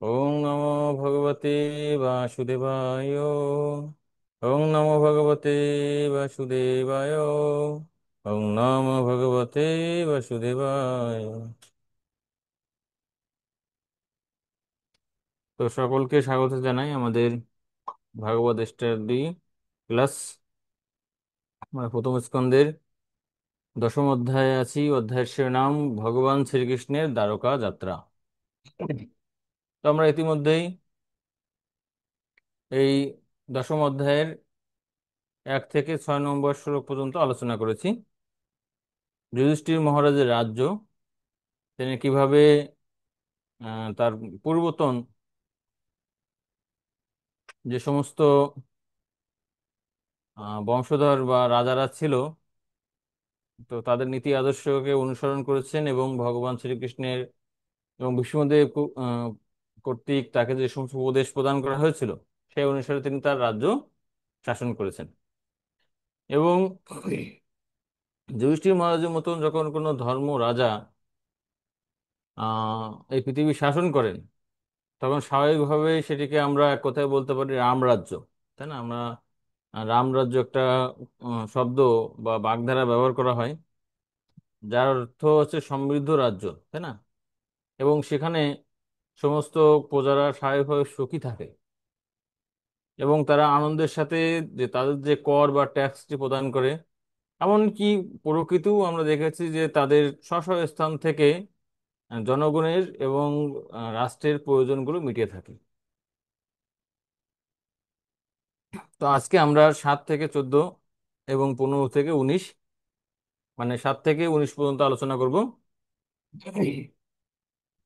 ওং নমো ভগবতে বাসুদেবায়। ওং নমো ভগবতে বাসুদেবায়। ওং নমো ভগবতে বাসুদেবায়। তো সকলকে স্বাগত জানাই আমাদের ভাগবত স্টাডি ক্লাস। আমরা প্রথম স্কন্ধের দশম অধ্যায়ে আছি। অধ্যায়ের শিরোনাম ভগবান শ্রীকৃষ্ণের দ্বারকা যাত্রা। তো আমরা ইতিমধ্যেই এই দশম অধ্যায়ের 1 থেকে 6 নম্বর শ্লোক পর্যন্ত আলোচনা করেছি। যুধিষ্ঠির মহারাজের রাজ্য, তিনি কিভাবে তার পূর্বতন যে সমস্ত বংশধর বা রাজারা ছিল, তো তাদের নীতি আদর্শকে অনুসরণ করেছেন এবং ভগবান শ্রীকৃষ্ণের এবং বিষ্ণুদেব কর্তৃক তাকে যে সমস্ত উপদেশ প্রদান করা হয়েছিল সেই অনুসারে তিনি তার রাজ্য শাসন করেছেন। এবং যুধিষ্ঠির মহারাজের মতন যখন কোনো ধর্ম রাজা এই পৃথিবী শাসন করেন, তখন স্বাভাবিকভাবে সেটিকে আমরা এক কথায় বলতে পারি রামরাজ্য, তাই না? আমরা রামরাজ্য একটা শব্দ বা বাগধারা ব্যবহার করা হয়, যার অর্থ হচ্ছে সমৃদ্ধ রাজ্য, তাই না? এবং সেখানে সমস্ত প্রজারা স্বাভাবিকভাবে সুখী থাকে এবং তারা আনন্দের সাথে যে তাদের যে কর বা ট্যাক্সটি প্রদান করে। এমনকি প্রকৃতিও আমরা দেখেছি যে তাদের স্ব স্ব স্থান থেকে জনগণের এবং রাষ্ট্রের প্রয়োজনগুলো মিটিয়ে থাকে। তো আজকে আমরা 7 থেকে 14 এবং 15 থেকে 19, মানে 7 থেকে 19 পর্যন্ত আলোচনা করব।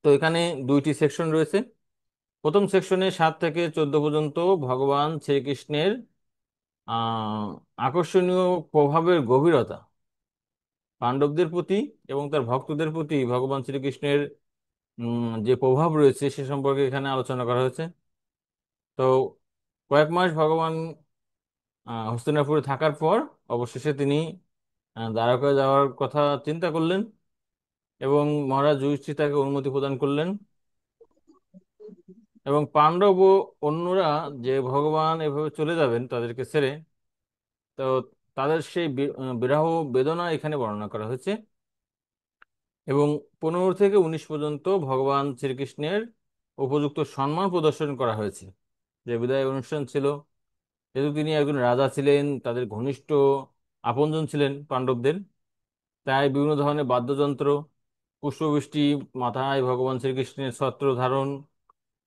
তো এখানে দুইটি সেকশন রয়েছে। প্রথম সেকশনে 7 থেকে 14 পর্যন্ত ভগবান শ্রীকৃষ্ণের আহ আকর্ষণীয় প্রভাবের গভীরতা, পাণ্ডবদের প্রতি এবং তার ভক্তদের প্রতি ভগবান শ্রীকৃষ্ণের যে প্রভাব রয়েছে সে সম্পর্কে এখানে আলোচনা করা হয়েছে। তো কয়েক মাস ভগবান হস্তিনাপুরে থাকার পর অবশেষে তিনি দ্বারকা যাওয়ার কথা চিন্তা করলেন এবং মহারাজ যুধিষ্ঠির তাকে অনুমতি প্রদান করলেন। এবং পাণ্ডব ও অন্যরা যে ভগবান এভাবে চলে যাবেন তাদেরকে ছেড়ে, তো তাদের সেই বিরহ বেদনা এখানে বর্ণনা করা হয়েছে। এবং 15 থেকে 19 পর্যন্ত ভগবান শ্রীকৃষ্ণের উপযুক্ত সম্মান প্রদর্শন করা হয়েছে। যে বিদায় অনুষ্ঠান ছিল, যেহেতু তিনি একজন রাজা ছিলেন, তাদের ঘনিষ্ঠ আপনজন ছিলেন পাণ্ডবদের, তাই বিভিন্ন ধরনের বাদ্যযন্ত্র, পুষ্পবৃষ্টি, মাথায় ভগবান শ্রীকৃষ্ণের ছত্র ধারণ,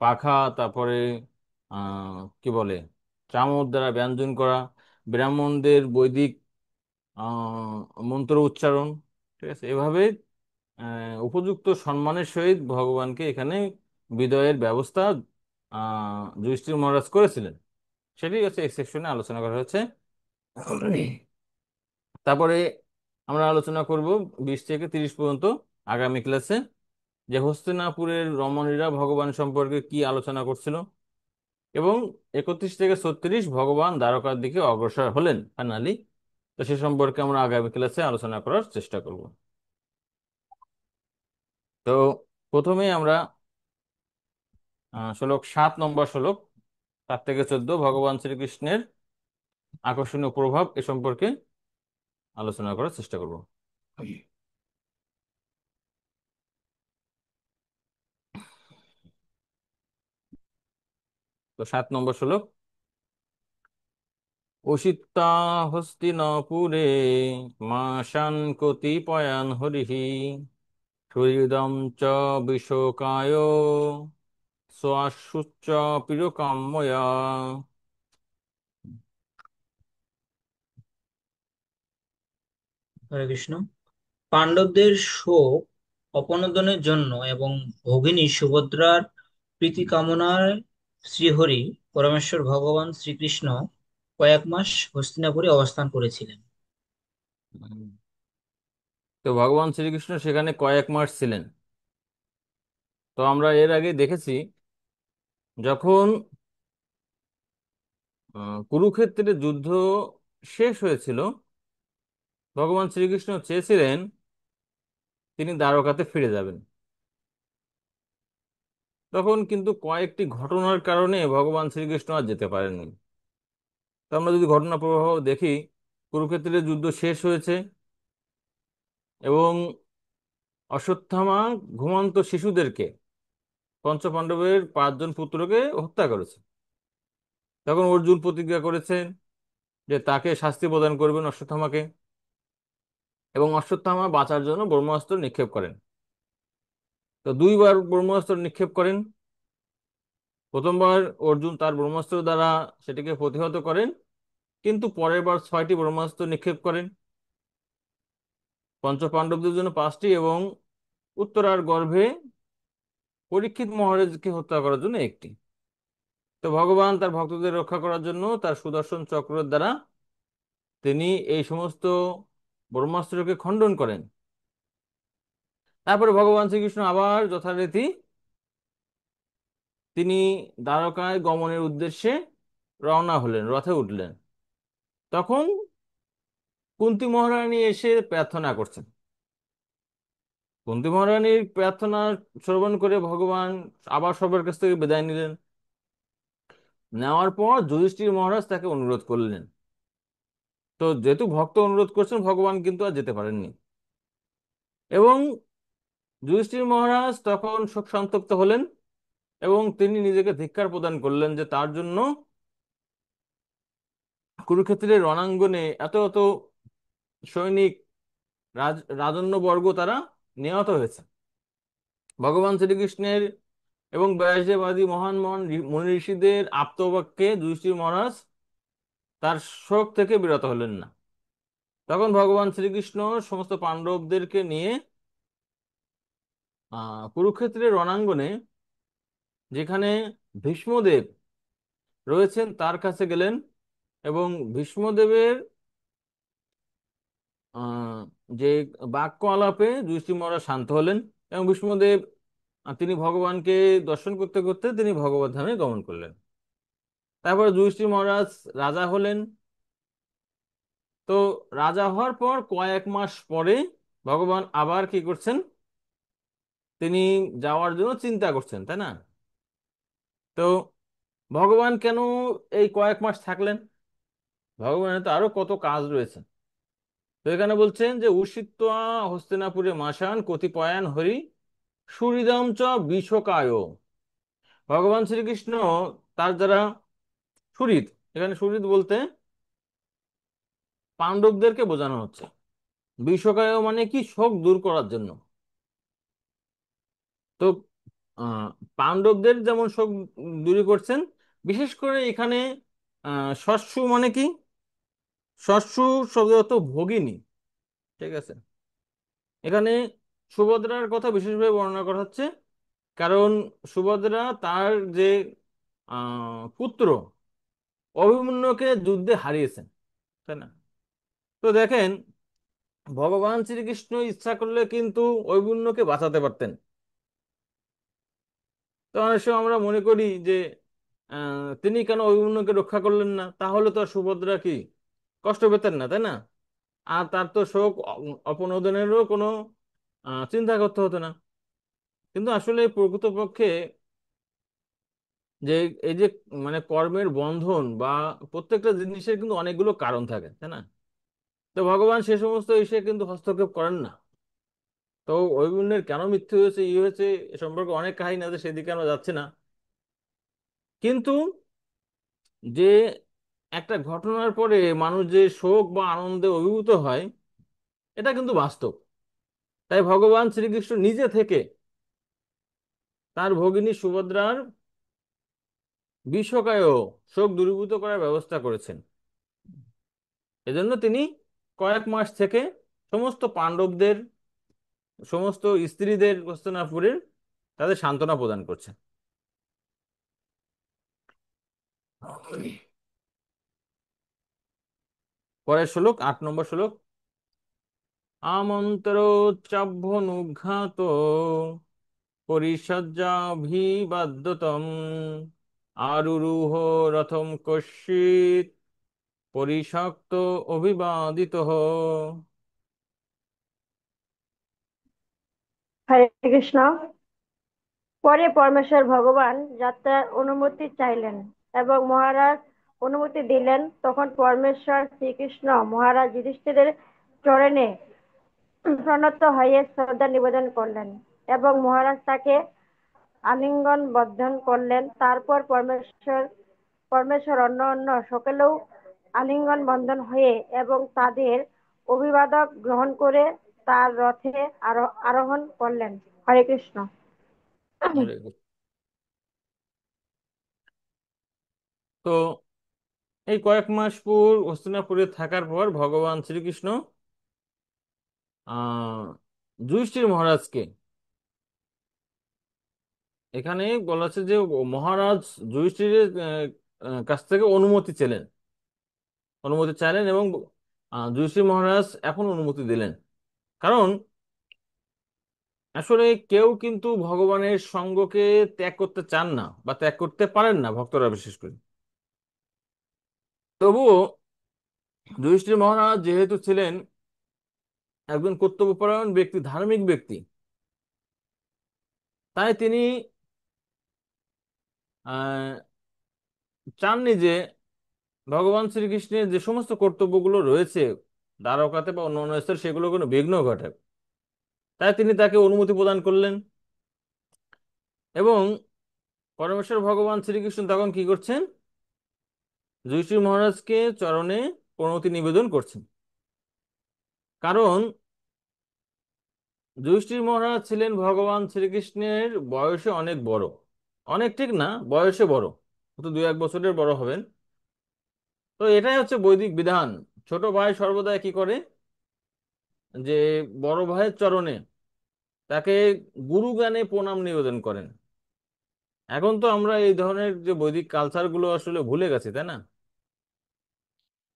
পাখা, তারপরে কি বলে, চামর দ্বারা ব্যঞ্জন করা, ব্রাহ্মণদের বৈদিক মন্ত্র উচ্চারণ, ঠিক আছে, এভাবে উপযুক্ত সম্মানের সহিত ভগবানকে এখানে বিদায়ের ব্যবস্থা যুধিষ্ঠির মহারাজ করেছিলেন। সেটি হচ্ছে এই সেকশনে আলোচনা করা হয়েছে। তারপরে আমরা আলোচনা করব 20 থেকে 30 পর্যন্ত আগামী ক্লাসে, যে হস্তিনাপুরের রমণীরা ভগবান সম্পর্কে কি আলোচনা করছিল। এবং 31 থেকে 36 ভগবান দ্বারকার দিকে অগ্রসর হলেন ফাইনালি। তো সে সম্পর্কে আমরা আগামী ক্লাসে আলোচনা করার চেষ্টা করব। তো প্রথমে আমরা শ্লোক 7 নম্বর শ্লোক, 7 থেকে 14 ভগবান শ্রীকৃষ্ণের আকর্ষণীয় প্রভাব এ সম্পর্কে আলোচনা করার চেষ্টা করব। তো 7 নম্বর শ্লোক। অসিতা হস্তিনাপুরে মাসান কতিপয়ান হরিহি সুহৃদম চ বিশোকায় স্বাশুচ্চ প্রিয়কাম্যয়া। হরে কৃষ্ণ। পাণ্ডবদের শোক অপনোদনের জন্য এবং ভগিনী সুভদ্রার প্রীতি কামনায় শ্রীহরি পরমেশ্বর ভগবান শ্রীকৃষ্ণ কয়েক মাস হস্তিনাপুরে অবস্থান করেছিলেন। তো ভগবান শ্রীকৃষ্ণ সেখানে কয়েক মাস ছিলেন। তো আমরা এর আগে দেখেছি, যখন কুরুক্ষেত্রের যুদ্ধ শেষ হয়েছিল, ভগবান শ্রীকৃষ্ণ চেয়েছিলেন, তিনি দ্বারকাতে ফিরে যাবেন। তখন কিন্তু কয়েকটি ঘটনার কারণে ভগবান শ্রীকৃষ্ণ আর যেতে পারেননি। তো আমরা যদি ঘটনা প্রবাহ দেখি, কুরুক্ষেত্রের যুদ্ধ শেষ হয়েছে এবং অশ্বত্থামা ঘুমন্ত শিশুদেরকে, পঞ্চপাণ্ডবের 5 জন পুত্রকে হত্যা করেছে। তখন অর্জুন প্রতিজ্ঞা করেছেন যে তাকে শাস্তি প্রদান করবেন অশ্বত্থামাকে, এবং অশ্বত্থামা বাঁচার জন্য ব্রহ্মাস্ত্র নিক্ষেপ করেন। তো 2বার ব্রহ্মাস্ত্র নিক্ষেপ করেন। প্রথমবার অর্জুন তার ব্রহ্মাস্ত্র দ্বারা সেটিকে প্রতিহত করেন, কিন্তু পরের বার 6টি ব্রহ্মাস্ত্র নিক্ষেপ করেন। পঞ্চপাণ্ডবদের জন্য 5টি এবং উত্তরার গর্ভে পরীক্ষিত মহারাজকে হত্যা করার জন্য একটি। তো ভগবান তার ভক্তদের রক্ষা করার জন্য তার সুদর্শন চক্রের দ্বারা তিনি এই সমস্ত ব্রহ্মাস্ত্রকে খণ্ডন করেন। তারপরে ভগবান শ্রীকৃষ্ণ আবার যথারীতি তিনি দ্বারকায় গমনের উদ্দেশ্যে রওনা হলেন, রথে উঠলেন। তখন কুন্তী মহারানী এসে প্রার্থনা করছেন। কুন্তী মহারানীর প্রার্থনা শ্রবণ করে ভগবান আবার সবার কাছ থেকে বিদায় নিলেন। নেওয়ার পর যুধিষ্ঠির মহারাজ তাকে অনুরোধ করলেন। তো যেহেতু ভক্ত অনুরোধ করছেন, ভগবান কিন্তু আর যেতে পারেননি। এবং যুধিষ্ঠির মহারাজ তখন শোক সন্তপ্ত হলেন এবং তিনি নিজেকে ধিক্কার প্রদান করলেন যে তার জন্য কুরুক্ষেত্রের রণাঙ্গনে এত এত সৈনিক, রাজন্যবর্গ তারা নিহত হয়েছে। ভগবান শ্রীকৃষ্ণের এবং ব্যাসদেব আদি মহান মহান মুনি ঋষিদের আপ্তবাক্যে যুধিষ্ঠির মহারাজ তার শোক থেকে বিরত হলেন না। তখন ভগবান শ্রীকৃষ্ণ সমস্ত পাণ্ডবদেরকে নিয়ে কুরুক্ষেত্রের রণাঙ্গনে, যেখানে ভীষ্মদেব রয়েছেন, তার কাছে গেলেন এবং ভীষ্মদেবের আহ, যে বাক্য আলাপে যুধিষ্ঠির মহারাজ শান্ত হলেন। এবং ভীষ্মদেব তিনি ভগবানকে দর্শন করতে করতে তিনি ভগবত ধামে গমন করলেন। তারপরে যুধিষ্ঠির মহারাজ রাজা হলেন। তো রাজা হওয়ার পর কয়েক মাস পরে ভগবান আবার কি করছেন, তিনি যাওয়ার জন্য চিন্তা করছেন, তাই না? তো ভগবান কেন এই কয়েক মাস থাকলেন? ভগবানের তো আরো কত কাজ রয়েছে। তো এখানে বলছেন যে উষিত্বা হস্তিনাপুরে মাসান কতিপয়ান হরি সুহৃদম চ বিষকায়। ভগবান শ্রীকৃষ্ণ তার দ্বারা সুহৃদ, এখানে সুহৃদ বলতে পাণ্ডবদেরকে বোঝানো হচ্ছে। বিষকায় মানে কি, শোক দূর করার জন্য। তো আহ পাণ্ডবদের যেমন শোক দূর করছেন, বিশেষ করে এখানে শস্যু মানে কি, শস্যু শব্দ অর্থ ভগিনী। ঠিক আছে, এখানে সুভদ্রার কথা বিশেষভাবে বর্ণনা করা হচ্ছে, কারণ সুভদ্রা তার যে পুত্র অভিমন্যুকে যুদ্ধে হারিয়েছেন, তাই না? তো দেখেন, ভগবান শ্রীকৃষ্ণ ইচ্ছা করলে কিন্তু অভিমন্যুকে বাঁচাতে পারতেন। তো অনেক সময় আমরা মনে করি যে তিনি কেন অভিমন্যুকে রক্ষা করলেন না, তাহলে তো আর সুভদ্রা কি কষ্ট পেতেন না, তাই না? আর তার তো শোক অপনোদনেরও কোনো চিন্তা করতে হতো না। কিন্তু আসলে প্রকৃতপক্ষে যে এই যে মানে কর্মের বন্ধন বা প্রত্যেকটা জিনিসের কিন্তু অনেকগুলো কারণ থাকে, তাই না? তো ভগবান সে সমস্ত বিষয়ে কিন্তু হস্তক্ষেপ করেন না। তো ঐগুণ্যের কেন মৃত্যু হয়েছে, ই হয়েছে, এ সম্পর্কে অনেক কাহিনী আছে, সেদিকে আমরা যাচ্ছি না। কিন্তু যে একটা ঘটনার পরে মানুষ যে শোক বা আনন্দে অভিভূত হয়, এটা কিন্তু বাস্তব। তাই ভগবান শ্রীকৃষ্ণ নিজে থেকে তার ভগিনী সুভদ্রার বিষকায়ও শোক দূরীভূত করার ব্যবস্থা করেছেন। এজন্য তিনি কয়েক মাস থেকে সমস্ত পাণ্ডবদের, সমস্ত স্ত্রীদের হস্তিনাপুরের তাদের সান্ত্বনা প্রদান করছেন। পরের শ্লোক, 8 নম্বর শ্লোক। আমন্ত্রোচ্চাভ্যনুঘাত পরিসজ্জাভিবাদ্যতম আরুরুহ রথম কশ্চিৎ পরিশক্ত অভিবাদিত। হরে কৃষ্ণ। পরে পরমেশ্বর ভগবান যাত্রার অনুমতি চাইলেন এবং মহারাজ অনুমতি দিলেন। তখন পরমেশ্বর শ্রীকৃষ্ণ মহারাজ যুধিষ্ঠিরের চরণে প্রণত হয়ে শ্রদ্ধা নিবেদন করলেন এবং মহারাজ তাকে আলিঙ্গন বর্ধন করলেন। তারপর পরমেশ্বর অন্য অন্য সকলেও আলিঙ্গন বন্ধন হয়ে এবং তাদের অভিবাদক গ্রহণ করে তার রথে আরোহণ করলেন। হরে কৃষ্ণ। হরে কৃষ্ণ। তো এই কয়েক মাস পর হস্তিনাপুরে থাকার পর ভগবান শ্রীকৃষ্ণ আহ যুধিষ্ঠির মহারাজকে, এখানে বলা আছে যে মহারাজ যুধিষ্ঠিরের কাছ থেকে অনুমতি চাইলেন এবং যুধিষ্ঠির মহারাজ এখন অনুমতি দিলেন। কারণ আসলে কেউ কিন্তু ভগবানের সঙ্গকে ত্যাগ করতে চান না বা ত্যাগ করতে পারেন না, ভক্তরা বিশেষ করে। তবুও যুধিষ্ঠির মহারাজ যেহেতু ছিলেন একজন কর্তব্যপরায়ণ ব্যক্তি, ধার্মিক ব্যক্তি, তাই তিনি আহ চাননি যে ভগবান শ্রীকৃষ্ণের যে সমস্ত কর্তব্যগুলো রয়েছে দ্বারকাতে বা অন্য অন্য স্থলে সেগুলো কোনো বিঘ্ন ঘটে। তাই তিনি তাকে অনুমতি প্রদান করলেন এবং পরমেশ্বর ভগবান শ্রীকৃষ্ণ তখন কি করছেন, যুধিষ্ঠির মহারাজকে চরণে প্রণতি নিবেদন করছেন। কারণ যুধিষ্ঠির মহারাজ ছিলেন ভগবান শ্রীকৃষ্ণের বয়সে অনেক বড়, অনেক ঠিক না, বয়সে বড়, তো 2-1 বছরের বড় হবেন। তো এটাই হচ্ছে বৈদিক বিধান। ছোট ভাই সর্বদাই কি করে, যে বড় ভাইয়ের চরণে তাকে গুরু জ্ঞানে প্রণাম নিবেদন করেন। এখন তো আমরা এই ধরনের যে বৈদিক কালচার গুলো আসলে ভুলে গেছি, তাই না?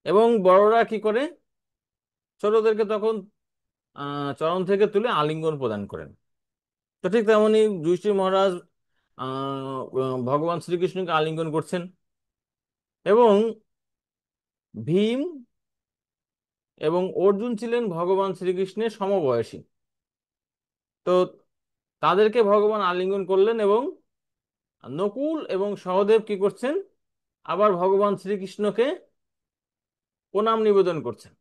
এবং বড়রা কি করে, ছোটদেরকে তখন চরণ থেকে তুলে আলিঙ্গন প্রদান করেন। তো ঠিক তেমনি যুধিষ্ঠির মহারাজ ভগবান শ্রীকৃষ্ণকে আলিঙ্গন করছেন এবং ভীম এবং অর্জুন ছিলেন ভগবান শ্রীকৃষ্ণের সমবয়সী। তো তাদেরকে ভগবান আলিঙ্গন করলেন এবং নকুল এবং সহদেব কি করছেন, আবার ভগবান শ্রীকৃষ্ণকে প্রণাম নিবেদন করছেন।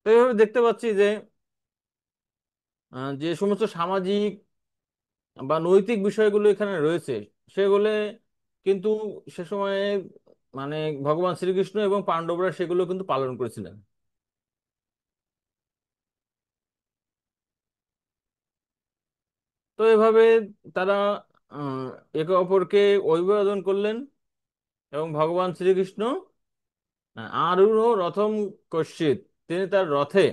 তো এইভাবে দেখতে পাচ্ছি যে যে সমস্ত সামাজিক বা নৈতিক বিষয়গুলো এখানে রয়েছে সেগুলো কিন্তু সে সময়ে মানে ভগবান শ্রীকৃষ্ণ এবং পাণ্ডবরা সেগুলো কিন্তু পালন করেছিলেন। তো এভাবে তারা আহ, একে অপরকে অভিবাদন করলেন এবং ভগবান শ্রীকৃষ্ণ আরূঢ় রথম কশ্চিৎ, তিনি তার রথে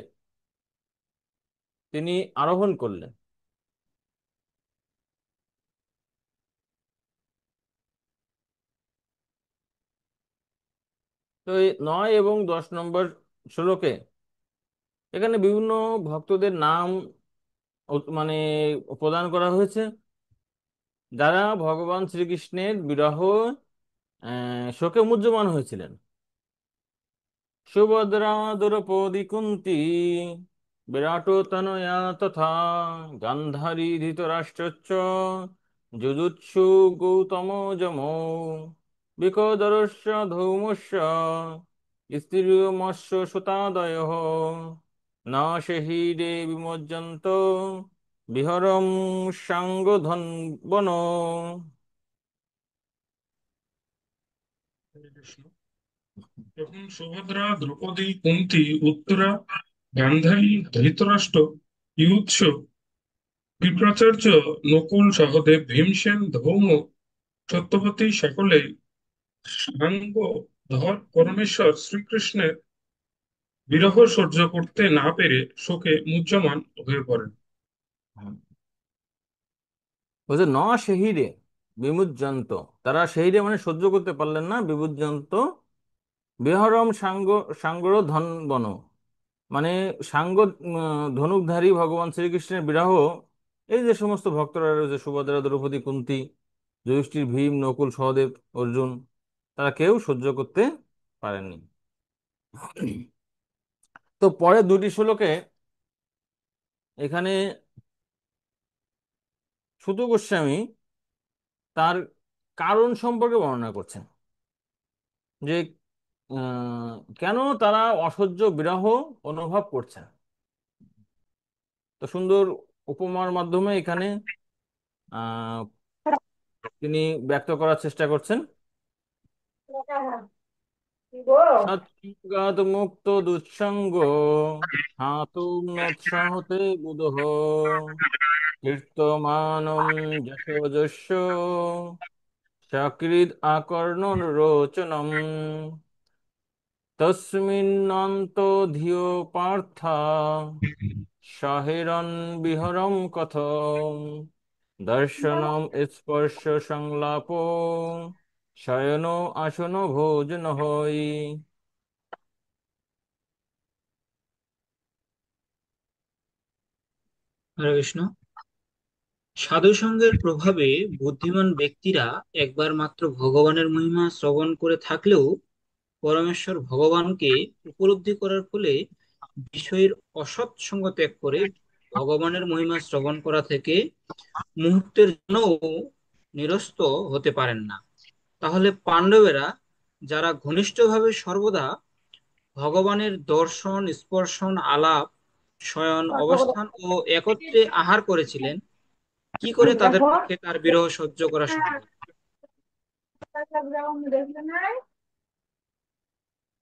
তিনি আরোহণ করলেন। তো এই 9 এবং 10 নম্বর শ্লোকে এখানে বিভিন্ন ভক্তদের নাম মানে প্রদান করা হয়েছে, যারা ভগবান শ্রীকৃষ্ণের বিরহ শোকে মুহ্যমান হয়েছিলেন। সুভদ্রা দ্রৌপদী কুন্তি বিরাটোতনয়া তথা গান্ধারী ধৃতরাষ্ট্রচ্চ যুযুৎসু গৌতমোজমো বিকদরস্য ধৌমস্য স্ত্রিয়মস্য সুতাদয়ঃ ন সেহিরে বিমজ্জন্ত বিহরম সাঙ্গধন বন। হরে কৃষ্ণ। যখন সুভদ্রা, দ্রৌপদী, কুন্তী, উত্তরা, গান্ধারী, ধৃতরাষ্ট্র, ইয়ুৎস, কৃপাচার্য, নকুল, সহদেব, ভীমসেন, ধৌম, সত্যবতী সকলেই সাঙ্গ ধর পরমেশ্বর শ্রীকৃষ্ণের বিরহ সহ্য করতে না পেরে শোকে মুহ্যমান হয়ে পড়েন। বলছে ন সেহিরে বিমুজ্জন্ত, তারা সেহিরে মানে সহ্য করতে পারলেন না, বিমুজ্জন্ত বিহরম সাঙ্গর ধন বন, মানে সাঙ্গ ধনুকধারী ভগবান শ্রীকৃষ্ণের বিরহ এই যে সমস্ত ভক্তরা রয়েছে, সুভদ্রা, দ্রৌপদী, কুন্তী, যুধিষ্ঠির, ভীম, নকুল, সহদেব, অর্জুন, তারা কেউ সহ্য করতে পারেননি। তো পরের 2টি শ্লোকে এখানে সুত গোস্বামী তার কারণ সম্পর্কে বর্ণনা করছেন যে কেন তারা অসহ্য বিরহ অনুভব করছেন। তো সুন্দর উপমার মাধ্যমে এখানে আহ তিনি ব্যক্ত করার চেষ্টা করছেন। সৎসঙ্গাৎ মুক্ত দুঃসঙ্গ হাতুম নৎসহতে বুদঃ কীর্তমানম যশোজস্য সকৃদ আকর্ণন রোচনম তস্মিন্নন্তো ধিয়ো পার্থ সাহেরন বিহরম কথম দর্শনম স্পর্শ সংলাপ শয়ন আসন ভোজন হই। হরে কৃষ্ণ। সাধু সঙ্গের প্রভাবে বুদ্ধিমান ব্যক্তিরা একবার মাত্র ভগবানের মহিমা শ্রবণ করে থাকলেও পরমেশ্বর ভগবানকে উপলব্ধি করার ফলে বিষয়ের অসৎ সঙ্গ ত্যাগ করে ভগবানের মহিমা শ্রবণ করা থেকে মুহূর্তের জন্য নিরস্ত হতে পারেন না। তাহলে পাণ্ডবেরা, যারা ঘনিষ্ঠভাবে সর্বদা ভগবানের দর্শন, স্পর্শন, আলাপ, শয়ন, অবস্থান ও একত্রে আহার করেছিলেন, কি করে তাদের দেখো, পক্ষে তার বিরহ সহ্য করা সম্ভব?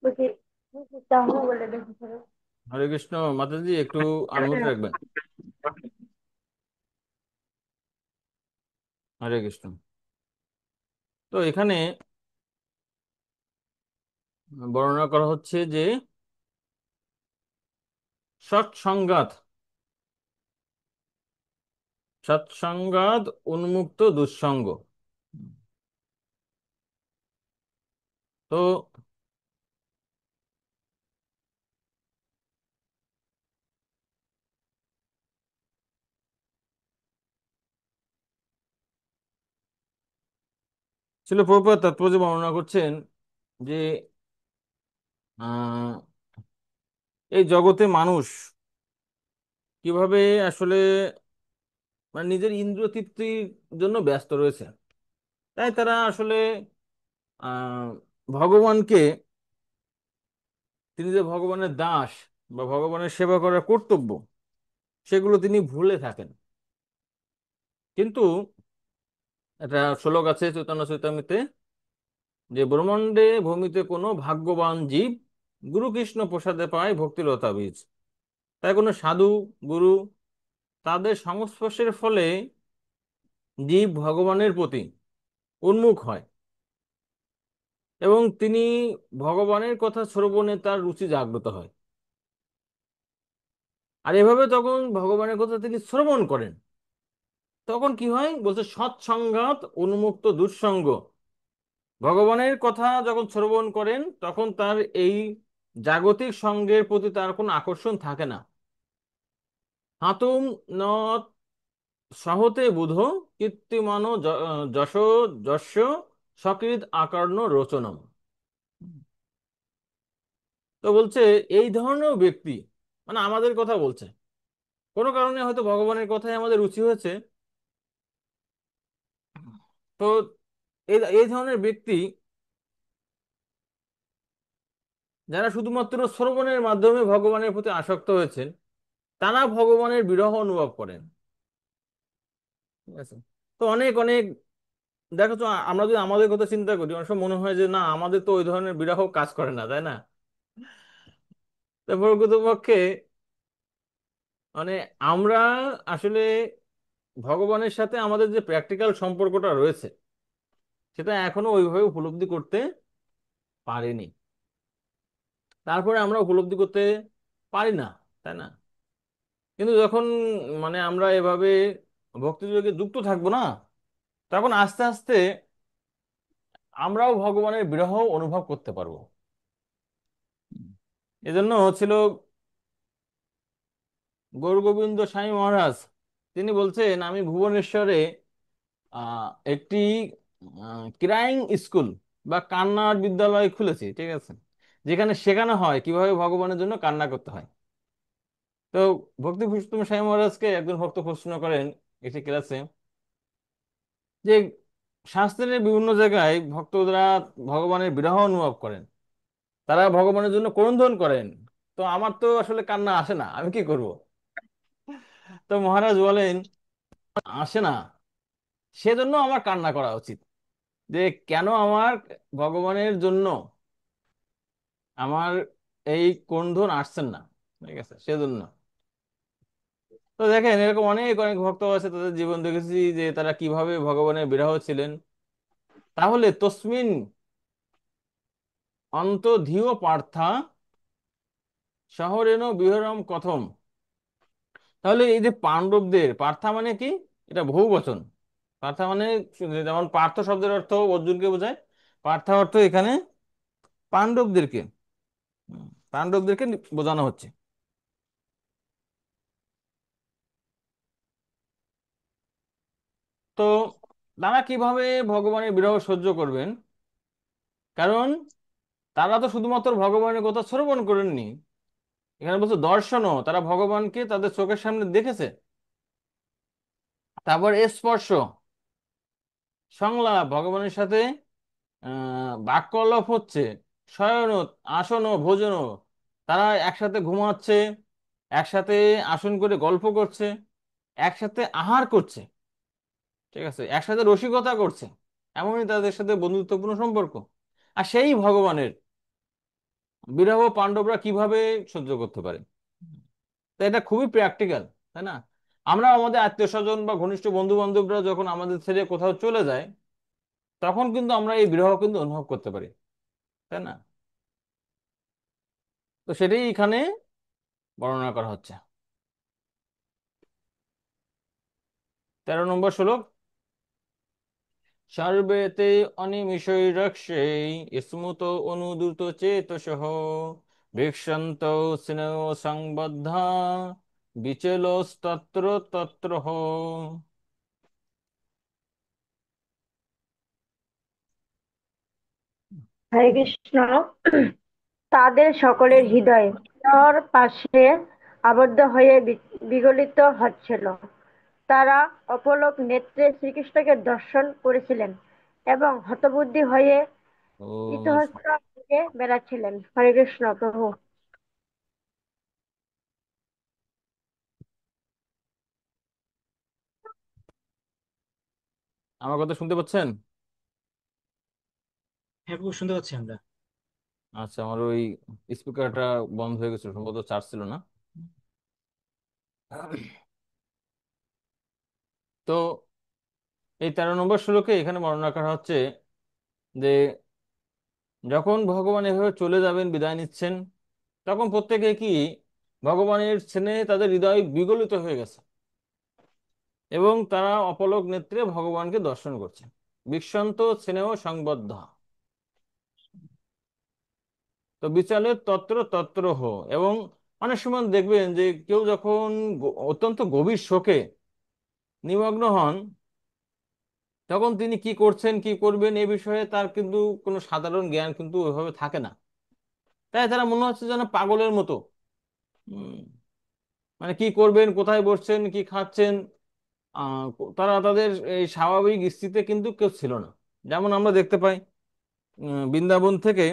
বুঝি তাহলে বলে দেখো। হরে কৃষ্ণ। মাতাজি একটু আনমিউট রাখবেন। হরে কৃষ্ণ। তো এখানে বর্ণনা করা হচ্ছে যে সৎসঙ্গাত সৎসঙ্গাত উন্মুক্ত দুঃসঙ্গ। তো ছিল প্রভুপাদ তাৎপর্য বর্ণনা করছেন যে আহ, এই জগতে মানুষ কিভাবে আসলে মানে নিজের ইন্দ্রিয় তৃপ্তির জন্য ব্যস্ত রয়েছে। তাই তারা আসলে আহ ভগবানকে, তিনি যে ভগবানের দাস বা ভগবানের সেবা করার কর্তব্য, সেগুলো তিনি ভুলে থাকেন। কিন্তু একটা শ্লোক আছে চৈতন্য চৈতামৃতে যে ব্রহ্মাণ্ডে ভূমিতে কোনো ভাগ্যবান জীব গুরু কৃষ্ণ প্রসাদে পায় ভক্তিলতা বীজ। তাই কোনো সাধু গুরু তাদের সংস্পর্শের ফলে জীব ভগবানের প্রতি উন্মুখ হয় এবং তিনি ভগবানের কথা শ্রবণে তার রুচি জাগ্রত হয়। আর এভাবে তখন ভগবানের কথা তিনি শ্রবণ করেন, তখন কি হয় বলছে সৎসঙ্গাত উন্মুক্ত দুঃসঙ্গ। ভগবানের কথা যখন শ্রবণ করেন তখন তার এই জাগতিক সঙ্গের প্রতি তার কোনো আকর্ষণ থাকে না। হাতুম ন সহতে বুধ কীর্তিমান যশ যশ সকৃত আকর্ণ রোচনম। তো বলছে এই ধরনের ব্যক্তি, মানে আমাদের কথা বলছে, কোনো কারণে হয়তো ভগবানের কথায় আমাদের রুচি হয়েছে। তো এই এই ধরনের ব্যক্তি যারা শুধুমাত্র শ্রবণের মাধ্যমে ভগবানের প্রতি আসক্ত হয়েছেন, তারা ভগবানের বিরহ অনুভব করেন। ঠিক আছে। তো অনেক অনেক দেখো তো, আমরা যদি আমাদের কথা চিন্তা করি অনেক সময় মনে হয় যে না, আমাদের তো ওই ধরনের বিরহ কাজ করে না, তাই না? তো প্রকৃতপক্ষে মানে আমরা আসলে ভগবানের সাথে আমাদের যে প্র্যাকটিক্যাল সম্পর্কটা রয়েছে সেটা এখনো ওইভাবে উপলব্ধি করতে পারিনি। তারপরে আমরা উপলব্ধি করতে পারি না, তাই না? কিন্তু যখন মানে আমরা এভাবে ভক্তিযোগে যুক্ত থাকবো না, তখন আস্তে আস্তে আমরাও ভগবানের বিরহ অনুভব করতে পারবো। এজন্য ছিল গৌর গোবিন্দ স্বামী মহারাজ, তিনি বলছেন আমি ভুবনেশ্বরে একটি ক্রাইং স্কুল বা কান্নার বিদ্যালয় খুলেছি, ঠিক আছে, যেখানে শেখানো হয় কিভাবে ভগবানের জন্য কান্না করতে হয়। তো ভক্তি পুরুষোত্তম স্বামী মহারাজকে একজন ভক্ত প্রশ্ন করেন একটি ক্লাসে যে শাস্ত্রের বিভিন্ন জায়গায় ভক্তরা ভগবানের বিরহ অনুভব করেন, তারা ভগবানের জন্য ক্রন্দন করেন। তো আমার তো আসলে কান্না আসে না, আমি কি করব? তো মহারাজ বলেন, আসে না, সেজন্য আমার কান্না করা উচিত, যে কেন আমার ভগবানের জন্য আমার এই ক্রন্দন আসছেন না। ঠিক আছে, সেজন্য। তো দেখেন, এরকম অনেক অনেক ভক্ত আছে, তাদের জীবন দেখেছি যে তারা কিভাবে ভগবানের বিরহ ছিলেন। তাহলে তসমিন অন্তধিও পার্থা শহরেন বিহরম কথম। তাহলে এই যে পাণ্ডবদের, পার্থা মানে কি? এটা বহুবচন। পার্থা মানে, যেমন পার্থ শব্দের অর্থ অর্জুনকে বোঝায়, পার্থা অর্থ এখানে পাণ্ডবদেরকে, পাণ্ডবদেরকে বোঝানো হচ্ছে। তো তারা কিভাবে ভগবানের বিরহ সহ্য করবেন? কারণ তারা তো শুধুমাত্র ভগবানের কথা শ্রবণ করেননি, এখানে বলছে দর্শনও, তারা ভগবানকে তাদের চোখের সামনে দেখেছে। তারপর স্পর্শ, সংলাপ, ভগবানের সাথে বাক্যালাপ হচ্ছে, শয়ন, আসন, ভোজন, তারা একসাথে ঘুমাচ্ছে, একসাথে আসন করে গল্প করছে, একসাথে আহার করছে, ঠিক আছে, একসাথে রসিকতা করছে, এমনই তাদের সাথে বন্ধুত্বপূর্ণ সম্পর্ক। আর সেই ভগবানের বিরহ পাণ্ডবরা কিভাবে সহ্য করতে পারে? তো এটা খুবই প্র্যাকটিক্যাল, তাই না? আমরা আমাদের আত্মীয় স্বজন বা ঘনিষ্ঠ বন্ধু বান্ধবরা যখন আমাদের ছেড়ে কোথাও চলে যায়, তখন কিন্তু আমরা এই বিরহ কিন্তু অনুভব করতে পারি, তাই না? তো সেটাই এখানে বর্ণনা করা হচ্ছে। 13 নম্বর শ্লোক। সর্বেতে অনিমিষৈরক্ষে স্মুত অনুদ্রুত চেতসঃ ভিক্ষন্ত স্নেহ সংবদ্ধা বিচলস্তত্র তত্র। হরে কৃষ্ণ। তাদের সকলের হৃদয় তার পাশে আবদ্ধ হয়ে বিগলিত হচ্ছিল। তারা অপলক নেত্রে শ্রীকৃষ্ণকে দর্শন করেছিলেন এবং হতবুদ্ধি হয়ে ও, ইতস্তত হয়ে বেড়াচ্ছিলেন। হরে কৃষ্ণ প্রভু। আমার কথা শুনতে পাচ্ছেন? হ্যাঁ প্রভু, শুনতে পাচ্ছি আমরা। আচ্ছা, আমার ওই স্পিকারটা বন্ধ হয়ে গেছিল, সম্ভবত চার্জ ছিল না। তো এই 13 নম্বর শ্লোকে এখানে বর্ণনা করা হচ্ছে যে যখন ভগবান এভাবে চলে যাবেন, বিদায় নিচ্ছেন, তখন প্রত্যেকে কি ভগবানের স্নেহে তাদের হৃদয় বিগলিত হয়ে গেছে এবং তারা অপলক নেত্রে ভগবানকে দর্শন করছে। বিশ্বন্ত স্নেহ সংবদ্ধ। তো বিচালে তত্র তত্র এবং অনেক সময় দেখবেন যে কেউ যখন অত্যন্ত গভীর শোকে নিমগ্ন হন, তখন তিনি কি করছেন কি করবেন এ বিষয়ে তার কিন্তু কোনো সাধারণ জ্ঞান কিন্তু ওইভাবে থাকে না। তাই তারা মনে হচ্ছে যেন পাগলের মতো। উম, মানে কি করবেন, কোথায় বসছেন, কি খাচ্ছেন, আহ তারা তাদের এই স্বাভাবিক স্থিতিতে কিন্তু কেউ ছিল না। যেমন আমরা দেখতে পাই, বৃন্দাবন থেকে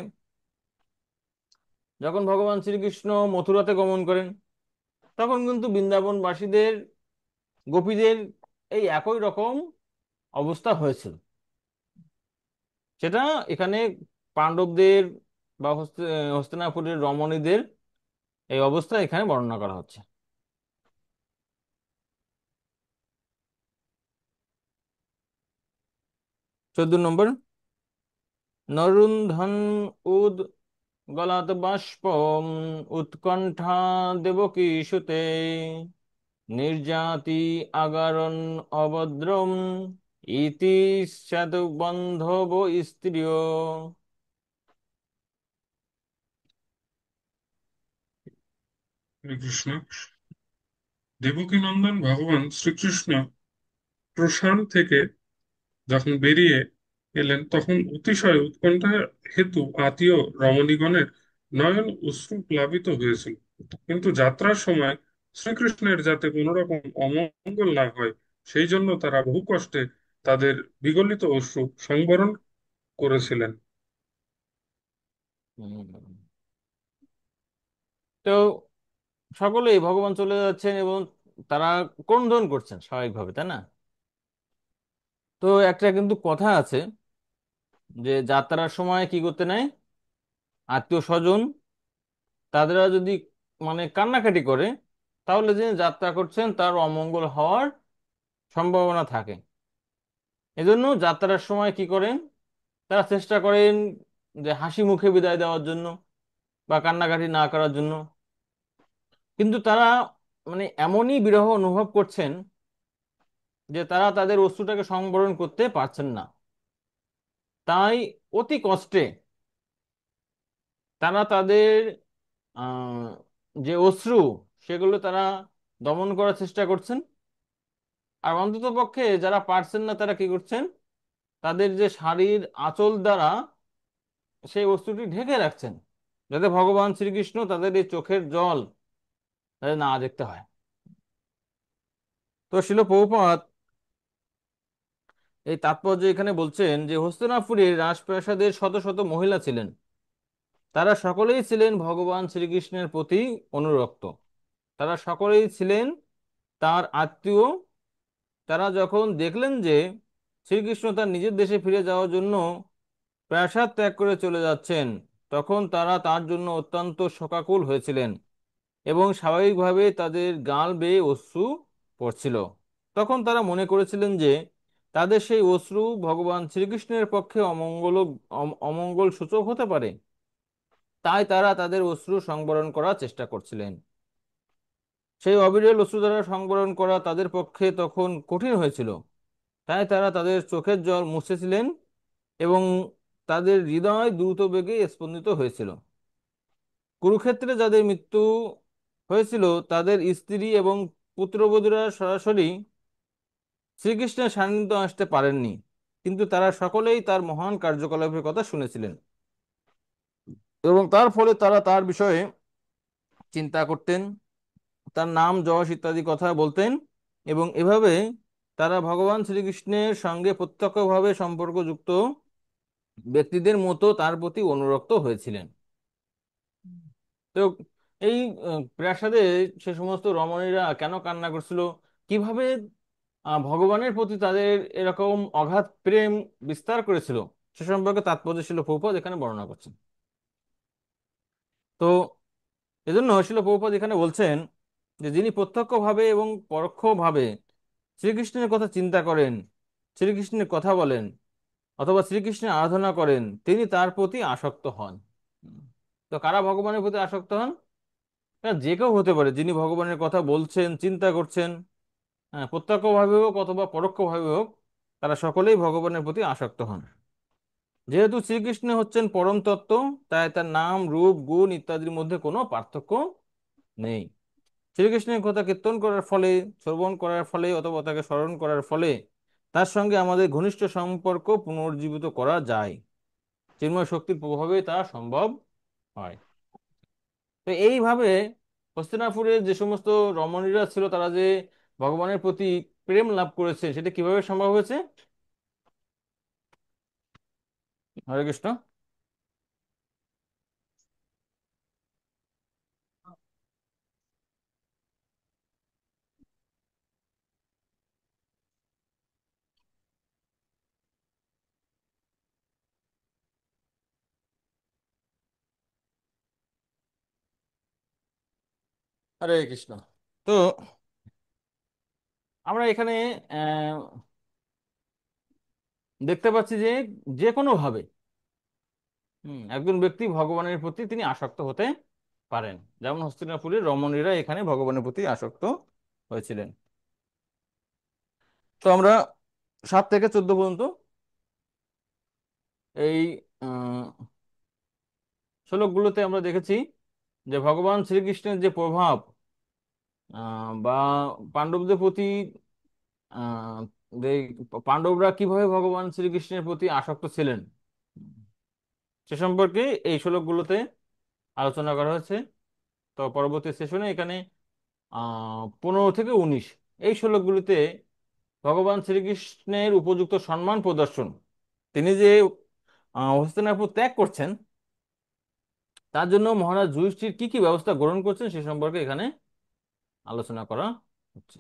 যখন ভগবান শ্রীকৃষ্ণ মথুরাতে গমন করেন, তখন কিন্তু বৃন্দাবনবাসীদের, গোপীদের এই একই রকম অবস্থা হয়েছিল। সেটা এখানে পাণ্ডবদের বা হস্তিনাপুরের রমণীদের এই অবস্থা এখানে বর্ণনা করা হচ্ছে। 14 নম্বর। নরুন্ধন উদ গলাত বাষ্পম উৎকণ্ঠা দেবকী সুতে নির্যাতি আগারণ অভদ্রম ইতি বন্ধব স্ত্রিয়। হরে কৃষ্ণ। দেবকীনন্দন ভগবান শ্রীকৃষ্ণ প্রসাদ থেকে যখন বেরিয়ে এলেন, তখন অতিশয় উৎকণ্ঠা হেতু আত্মীয় রমণীগণের নয়ন অশ্রু প্লাবিত হয়েছিল। কিন্তু যাত্রার সময় শ্রীকৃষ্ণের যাতে কোনো রকম অমঙ্গল না হয়, সেই জন্য তারা বহু কষ্টে তাদের বিগলিত অশ্রু সংবরণ করেছিলেন। হুম। তো সকলেই ভগবান চলে যাচ্ছেন এবং তারা ক্রন্দন করছেন স্বাভাবিকভাবে, তাই না? তো একটা কিন্তু কথা আছে যে যাত্রার সময় কি করতে নেয়, আত্মীয় স্বজন তাদেরা যদি মানে কান্নাকাটি করে, তাহলে যে যাত্রা করছেন তার অমঙ্গল হওয়ার সম্ভাবনা থাকে। এজন্য যাত্রার সময় কি করেন, তারা চেষ্টা করেন যে হাসি মুখে বিদায় দেওয়ার জন্য বা কান্নাকাটি না করার জন্য। কিন্তু তারা মানে এমনই বিরহ অনুভব করছেন যে তারা তাদের অশ্রুটাকে সংবরণ করতে পারছেন না। তাই অতি কষ্টে তারা তাদের আহ, যে অশ্রু সেগুলো তারা দমন করার চেষ্টা করছেন। আর অন্ততপক্ষে যারা পারছেন না তারা কি করছেন, তাদের যে শাড়ির আঁচল দ্বারা সেই অশ্রুটি ঢেকে রাখছেন, যাতে ভগবান শ্রীকৃষ্ণ তাদের এই চোখের জল যাতে না দেখতে হয়। তো শিল প্রভুপাদ এই তাৎপর্য এখানে বলছেন যে হস্তিনাপুরের রাজপ্রাসাদের শত শত মহিলা ছিলেন, তারা সকলেই ছিলেন ভগবান শ্রীকৃষ্ণের প্রতি অনুরক্ত। তারা সকলেই ছিলেন তার আত্মীয়। তারা যখন দেখলেন যে শ্রীকৃষ্ণ তার নিজের দেশে ফিরে যাওয়ার জন্য প্রাসাদ ত্যাগ করে চলে যাচ্ছেন, তখন তারা তার জন্য অত্যন্ত শোকাকুল হয়েছিলেন এবং স্বাভাবিকভাবে তাদের গাল বেয়ে অশ্রু পড়ছিল। তখন তারা মনে করেছিলেন যে তাদের সেই অশ্রু ভগবান শ্রীকৃষ্ণের পক্ষে অমঙ্গল সূচক হতে পারে। তাই তারা তাদের অশ্রু সংবরণ করার চেষ্টা করছিলেন। সেই অবিরল অশ্রুধারা সংবরণ করা তাদের পক্ষে তখন কঠিন হয়েছিল। তাই তারা তাদের চোখের জল মুছেছিলেন এবং তাদের হৃদয় দ্রুত বেগে স্পন্দিত হয়েছিল। কুরুক্ষেত্রে যাদের মৃত্যু হয়েছিল তাদের স্ত্রী এবং পুত্রবধূরা সরাসরি শ্রীকৃষ্ণের সান্নিধ্য আসতে পারেননি, কিন্তু তারা সকলেই তার মহান কার্যকলাপের কথা শুনেছিলেন এবং তার ফলে তারা তার বিষয়ে চিন্তা করতেন, তার নাম যশ ইত্যাদি কথা বলতেন এবং এভাবে তারা ভগবান শ্রীকৃষ্ণের সঙ্গে প্রত্যক্ষভাবে সম্পর্কযুক্ত ব্যক্তিদের মতো তার প্রতি অনুরক্ত হয়েছিলেন। তো এই প্রাসাদে সে সমস্ত রমণীরা কেন কান্না করছিল, কিভাবে ভগবানের প্রতি তাদের এরকম অগাধ প্রেম বিস্তার করেছিল, সে সম্পর্কে তাৎপর্য ছিল প্রভুপাদ এখানে বর্ণনা করছেন। তো এজন্য শিল প্রভুপাদ এখানে বলছেন যে যিনি প্রত্যক্ষভাবে এবং পরোক্ষভাবে শ্রীকৃষ্ণের কথা চিন্তা করেন, শ্রীকৃষ্ণের কথা বলেন অথবা শ্রীকৃষ্ণের আরাধনা করেন, তিনি তার প্রতি আসক্ত হন। তো কারা ভগবানের প্রতি আসক্ত হন? যে কেউ হতে পারে যিনি ভগবানের কথা বলছেন, চিন্তা করছেন, হ্যাঁ, প্রত্যক্ষভাবে হোক অথবা পরোক্ষভাবে হোক, তারা সকলেই ভগবানের প্রতি আসক্ত হন। যেহেতু শ্রীকৃষ্ণ হচ্ছেন পরম তত্ত্ব, তাই তার নাম রূপ গুণ ইত্যাদির মধ্যে কোনো পার্থক্য নেই। শ্রীকৃষ্ণের কথা কীর্তন করার ফলে, শ্রবণ করার ফলে অথবা তাকে স্মরণ করার ফলে তার সঙ্গে আমাদের ঘনিষ্ঠ সম্পর্ক পুনর্জীবিত করা যায়। চিন্ময় শক্তির প্রভাবে তা সম্ভব হয়। তো এইভাবে হস্তিনাপুরের যে সমস্ত রমণীরা ছিল তারা যে ভগবানের প্রতি প্রেম লাভ করেছে সেটা কিভাবে সম্ভব হয়েছে? হরে কৃষ্ণ। হরে কৃষ্ণ। তো আমরা এখানে আহ, দেখতে পাচ্ছি যে যে কোনো ভাবে একজন ব্যক্তি ভগবানের প্রতি তিনি আসক্ত হতে পারেন, যেমন হস্তিনাপুরের রমণীরা এখানে ভগবানের প্রতি আসক্ত হয়েছিলেন। তো আমরা 7 থেকে 14 পর্যন্ত এই শ্লোকগুলোতে আমরা দেখেছি যে ভগবান শ্রীকৃষ্ণের যে প্রভাব বা পাণ্ডবদের প্রতি আহ, যে পাণ্ডবরা কিভাবে ভগবান শ্রীকৃষ্ণের প্রতি আসক্ত ছিলেন সে সম্পর্কে এই শ্লোকগুলোতে আলোচনা করা হয়েছে। তো পরবর্তী সেশনে এখানে 15 থেকে 19 এই শ্লোকগুলিতে ভগবান শ্রীকৃষ্ণের উপযুক্ত সম্মান প্রদর্শন, তিনি যে হস্তিনাপুর ত্যাগ করছেন তার জন্য মহারাজ যুধিষ্ঠির কি কি ব্যবস্থা গ্রহণ করছেন সে সম্পর্কে এখানে আলোচনা করা হচ্ছে।